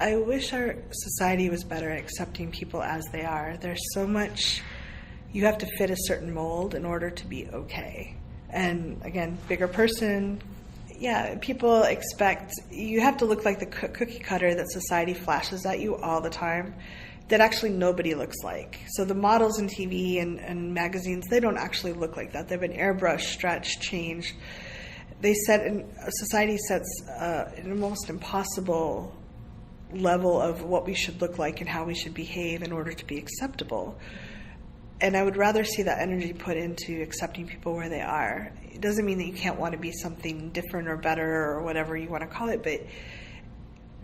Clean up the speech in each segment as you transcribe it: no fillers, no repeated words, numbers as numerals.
I wish our society was better at accepting people as they are. There's so much, you have to fit a certain mold in order to be okay. And again, bigger person, yeah, people expect, you have to look like the cookie cutter that society flashes at you all the time, that actually nobody looks like. So the models in TV and magazines, they don't actually look like that. They've been airbrushed, stretched, changed. Society sets an almost impossible level of what we should look like and how we should behave in order to be acceptable. And I would rather see that energy put into accepting people where they are. It doesn't mean that you can't want to be something different or better or whatever you want to call it, but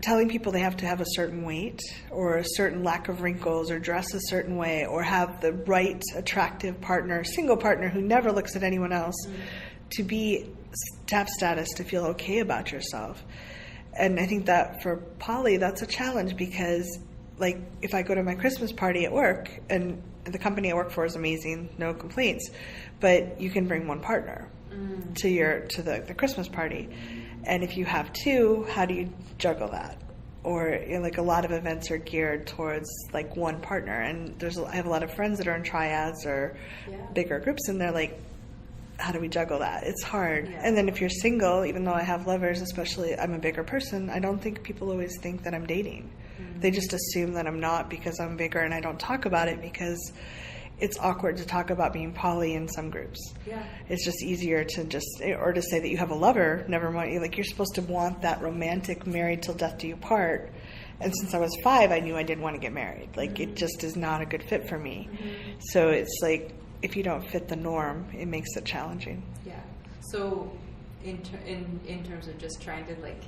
telling people they have to have a certain weight or a certain lack of wrinkles or dress a certain way or have the right attractive partner, single partner who never looks at anyone else, to have status, to feel okay about yourself. And I think that for poly, that's a challenge because, like, if I go to my Christmas party at work, and the company I work for is amazing, no complaints, but you can bring one partner to the Christmas party. And if you have two, how do you juggle that? Or, you know, like, a lot of events are geared towards like one partner, and I have a lot of friends that are in triads or bigger groups, and they're like, how do we juggle that? It's hard. Yeah. And then if you're single, even though I have lovers, especially I'm a bigger person, I don't think people always think that I'm dating. They just assume that I'm not because I'm bigger, and I don't talk about it because it's awkward to talk about being poly in some groups. Yeah. It's just easier to to say that you have a lover, never mind. Like, you're supposed to want that romantic married till death do you part. And since I was 5, I knew I didn't want to get married. Like, it just is not a good fit for me. So it's like, if you don't fit the norm, it makes it challenging. Yeah. So in terms of just trying to, like,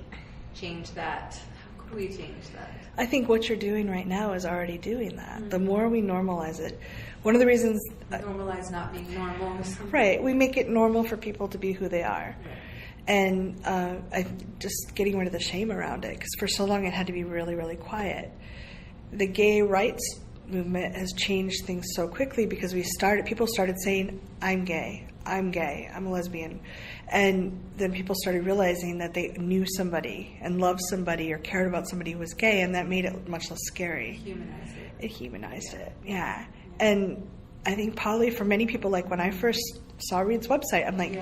change that, how could we change that? I think what you're doing right now is already doing that. The more we normalize it, one of the reasons... Normalize not being normal. Right. We make it normal for people to be who they are. Right. And just getting rid of the shame around it, because for so long it had to be really, really quiet. The gay rights movement has changed things so quickly because people started saying, I'm gay, I'm a lesbian. And then people started realizing that they knew somebody and loved somebody or cared about somebody who was gay, and that made it much less scary. It humanized it, yeah. And I think poly, for many people, like when I first saw Reed's website, I'm like,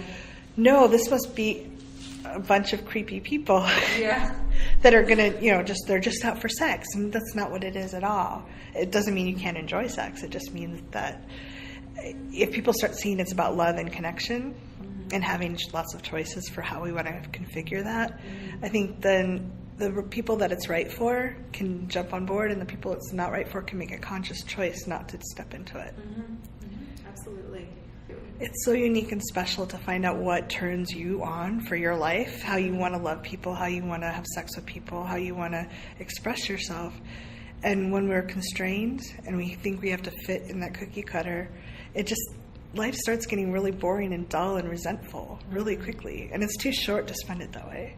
no, this must be a bunch of creepy people that are going to, they're just out for sex. And that's not what it is at all. It doesn't mean you can't enjoy sex. It just means that if people start seeing it's about love and connection and having lots of choices for how we want to configure that, I think then the people that it's right for can jump on board, and the people it's not right for can make a conscious choice not to step into it. Absolutely. It's so unique and special to find out what turns you on for your life, how you want to love people, how you want to have sex with people, how you want to express yourself. And when we're constrained and we think we have to fit in that cookie cutter, life starts getting really boring and dull and resentful really quickly. And it's too short to spend it that way.